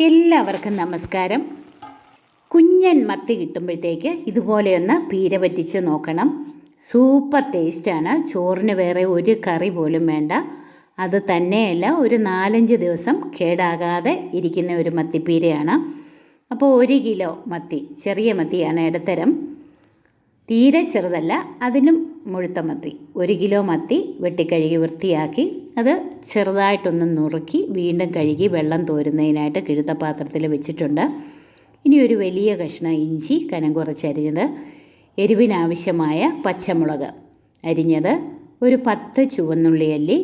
എല്ലാവർക്കും നമസ്കാരം. കുഞ്ഞൻ മത്തി കിട്ടുമ്പോഴത്തേക്ക് ഇതുപോലെയൊന്ന് പീര പറ്റിച്ച് നോക്കണം. സൂപ്പർ ടേസ്റ്റാണ്. ചോറിന് വേറെ ഒരു കറി പോലും വേണ്ട. അത് തന്നെയല്ല, ഒരു 4-5 ദിവസം കേടാകാതെ ഇരിക്കുന്ന ഒരു മത്തിപ്പീരയാണ്. അപ്പോൾ 1 കിലോ മത്തി, ചെറിയ മത്തിയാണ്, ഇടത്തരം, തീരെ ചെറുതല്ല, അതിലും മുഴുത്ത മത്തി. 1 കിലോ മത്തി വെട്ടിക്കഴുകി വൃത്തിയാക്കി അത് ചെറുതായിട്ടൊന്ന് നുറുക്കി വീണ്ടും കഴുകി വെള്ളം തോരുന്നതിനായിട്ട് കിഴുത്ത പാത്രത്തിൽ വെച്ചിട്ടുണ്ട്. ഇനി ഒരു വലിയ കഷ്ണം ഇഞ്ചി കനം കുറച്ചരിഞ്ഞത്, എരിവിനാവശ്യമായ പച്ചമുളക് അരിഞ്ഞത്, ഒരു 10 ചുവന്നുള്ളി അല്ലി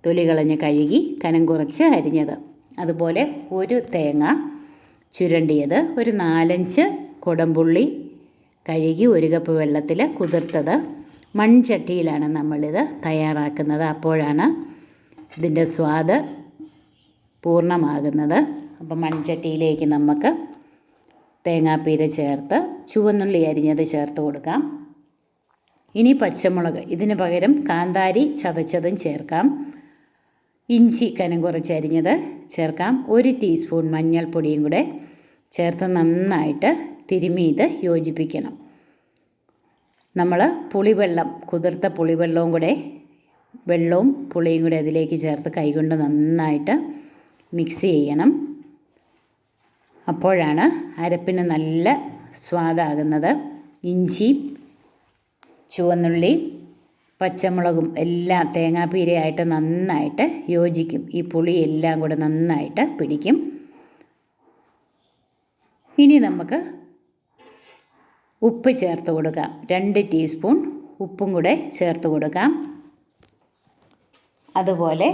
തൊലി കളഞ്ഞ് കഴുകി കനം കുറച്ച് അരിഞ്ഞത്, അതുപോലെ ഒരു തേങ്ങ ചുരണ്ടിയത്, ഒരു 4-5 കുടംപുള്ളി കഴുകി 1 കപ്പ് വെള്ളത്തിൽ കുതിർത്തത്. മൺചട്ടിയിലാണ് നമ്മളിത് തയ്യാറാക്കുന്നത്. അപ്പോഴാണ് ഇതിൻ്റെ സ്വാദ് പൂർണ്ണമാകുന്നത്. അപ്പം മൺചട്ടിയിലേക്ക് നമുക്ക് തേങ്ങാപ്പീര ചേർത്ത് ചുവന്നുള്ളി അരിഞ്ഞത് ചേർത്ത് കൊടുക്കാം. ഇനി പച്ചമുളക്, ഇതിന് പകരം കാന്താരി ചതച്ചതും ചേർക്കാം. ഇഞ്ചി കനം കുറച്ച് അരിഞ്ഞത് ചേർക്കാം. 1 ടീസ്പൂൺ മഞ്ഞൾപ്പൊടിയും കൂടെ ചേർത്ത് നന്നായിട്ട് തിരുമ്മി ഇത് യോജിപ്പിക്കണം. നമ്മൾ പുളിവെള്ളം, കുതിർത്ത പുളിവെള്ളവും കൂടെ, വെള്ളവും പുളിയും കൂടെ അതിലേക്ക് ചേർത്ത് കൈകൊണ്ട് നന്നായിട്ട് മിക്സ് ചെയ്യണം. അപ്പോഴാണ് അരപ്പിന് നല്ല സ്വാദാകുന്നത്. ഇഞ്ചിയും ചുവന്നുള്ളി പച്ചമുളകും എല്ലാം തേങ്ങാപ്പീരയായിട്ട് നന്നായിട്ട് യോജിക്കും. ഈ പുളി എല്ലാം കൂടെ നന്നായിട്ട് പിടിക്കും. ഇനി നമുക്ക് ഉപ്പ് ചേർത്ത് കൊടുക്കാം. 2 ടീസ്പൂൺ ഉപ്പും കൂടെ ചേർത്ത് കൊടുക്കാം. അതുപോലെ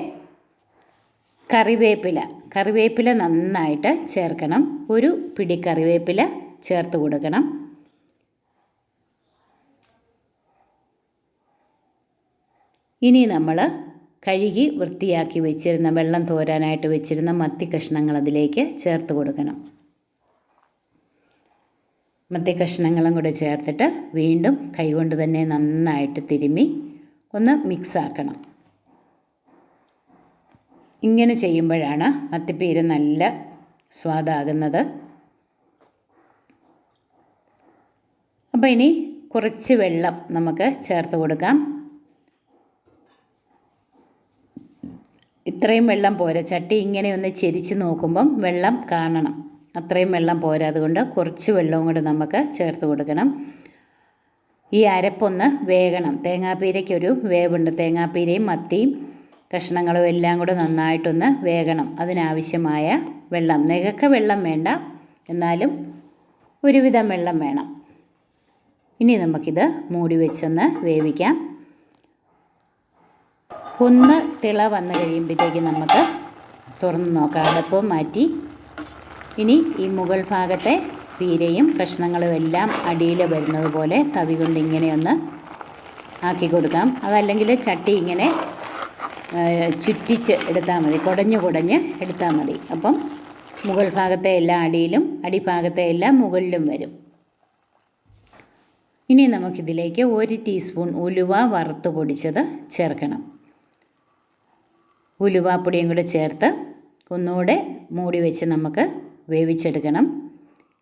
കറിവേപ്പില നന്നായിട്ട് ചേർക്കണം. ഒരു പിടി കറിവേപ്പില ചേർത്ത് കൊടുക്കണം. ഇനി നമ്മൾ കഴുകി വൃത്തിയാക്കി വെച്ചിരുന്ന, വെള്ളം തോരാനായിട്ട് വെച്ചിരുന്ന മത്തി കഷ്ണങ്ങൾ അതിലേക്ക് ചേർത്ത് കൊടുക്കണം. മത്തി കഷ്ണങ്ങളും കൂടെ ചേർത്തിട്ട് വീണ്ടും കൈകൊണ്ട് തന്നെ നന്നായിട്ട് തിരുമ്മി ഒന്ന് മിക്സാക്കണം. ഇങ്ങനെ ചെയ്യുമ്പോഴാണ് മത്തിപ്പീര നല്ല സ്വാദാകുന്നത്. അപ്പോൾ ഇനി കുറച്ച് വെള്ളം നമുക്ക് ചേർത്ത് കൊടുക്കാം. ഇത്രയും വെള്ളം പോരാ, ചട്ടി ഇങ്ങനെ ഒന്ന് ചെരിച്ച് നോക്കുമ്പം വെള്ളം കാണണം. അത്രയും വെള്ളം പോരാ, അതുകൊണ്ട് കുറച്ച് വെള്ളവും കൂടെ നമുക്ക് ചേർത്ത് കൊടുക്കണം. ഈ അരപ്പൊന്ന് വേകണം. തേങ്ങാപ്പീരയ്ക്കൊരു വേവുണ്ട്. തേങ്ങാപ്പീരയും മത്തിയും കഷ്ണങ്ങളും എല്ലാം കൂടെ നന്നായിട്ടൊന്ന് വേകണം. അതിനാവശ്യമായ വെള്ളം, നികക്ക വെള്ളം വേണ്ട, എന്നാലും ഒരുവിധം വെള്ളം വേണം. ഇനി നമുക്കിത് മൂടി വെച്ചൊന്ന് വേവിക്കാം. ഒന്ന് തിള വന്നു കഴിയുമ്പോഴത്തേക്ക് നമുക്ക് തുറന്ന് നോക്കാം. അടപ്പ് മാറ്റി ഇനി ഈ മുകൾ ഭാഗത്തെ പീരയും കഷ്ണങ്ങളും എല്ലാം അടിയിൽ വരുന്നത് പോലെ തവി കൊണ്ട് ഇങ്ങനെയൊന്ന് ആക്കി കൊടുക്കാം. അതല്ലെങ്കിൽ ചട്ടി ഇങ്ങനെ ചുറ്റിച്ച് എടുത്താൽ മതി, കുടഞ്ഞ് എടുത്താൽ മതി. അപ്പം മുകൾ ഭാഗത്തെ എല്ലാം അടിയിലും അടിഭാഗത്തെ എല്ലാം മുകളിലും വരും. ഇനി നമുക്കിതിലേക്ക് 1 ടീസ്പൂൺ ഉലുവ വറുത്ത് പൊടിച്ചത് ചേർക്കണം. ഉലുവാപ്പൊടിയും കൂടെ ചേർത്ത് ഒന്നുകൂടെ മൂടി വെച്ച് നമുക്ക് വേവിച്ചെടുക്കണം.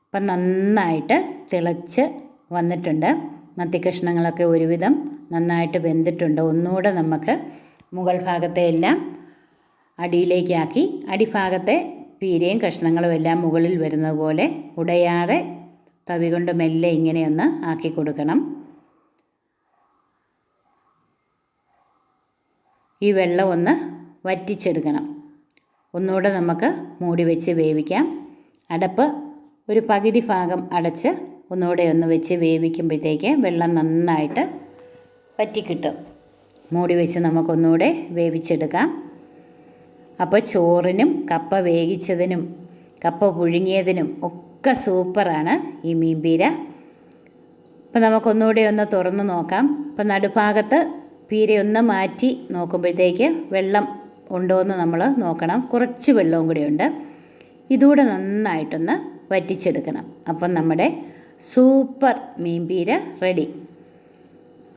അപ്പം നന്നായിട്ട് തിളച്ച് വന്നിട്ടുണ്ട്. മത്തി കഷ്ണങ്ങളൊക്കെ ഒരുവിധം നന്നായിട്ട് വെന്തിട്ടുണ്ട്. ഒന്നുകൂടെ നമുക്ക് മുകൾ ഭാഗത്തെ എല്ലാം അടിയിലേക്കാക്കി അടിഭാഗത്തെ പീരയും കഷ്ണങ്ങളും എല്ലാം മുകളിൽ വരുന്നത് പോലെ ഉടയാതെ തവി കൊണ്ട് മെല്ലെ ഇങ്ങനെയൊന്ന് ആക്കി കൊടുക്കണം. ഈ വെള്ളം ഒന്ന് വറ്റിച്ചെടുക്കണം. ഒന്നുകൂടെ നമുക്ക് മൂടി വെച്ച് വേവിക്കാം. അടപ്പ് ഒരു പകുതി ഭാഗം അടച്ച് ഒന്നുകൂടെ ഒന്ന് വെച്ച് വേവിക്കുമ്പോഴത്തേക്ക് വെള്ളം നന്നായിട്ട് വറ്റിക്കിട്ടും. മൂടി വെച്ച് നമുക്കൊന്നുകൂടെ വേവിച്ചെടുക്കാം. അപ്പോൾ ചോറിനും കപ്പ വേവിച്ചതിനും കപ്പ പുഴുങ്ങിയതിനും ഒക്കെ സൂപ്പറാണ് ഈ മീൻപീര. അപ്പോൾ നമുക്കൊന്നുകൂടെ ഒന്ന് തുറന്ന് നോക്കാം. അപ്പോൾ നടുഭാഗത്ത് പീരയൊന്ന് മാറ്റി നോക്കുമ്പോഴത്തേക്ക് വെള്ളം ഉണ്ടോ എന്ന് നമ്മൾ നോക്കണം. കുറച്ച് വെള്ളവും കൂടെ ഉണ്ട്. ഇതുകൂടെ നന്നായിട്ടൊന്ന് വറ്റിച്ചെടുക്കണം. അപ്പം നമ്മുടെ സൂപ്പർ മീൻപീര റെഡി.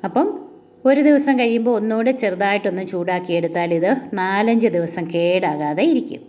അപ്പം ഒരു ദിവസം കഴിയുമ്പോൾ ഒന്നുകൂടെ ചെറുതായിട്ടൊന്ന് ചൂടാക്കിയെടുത്താൽ ഇത് 4-5 ദിവസം കേടാകാതെ ഇരിക്കും.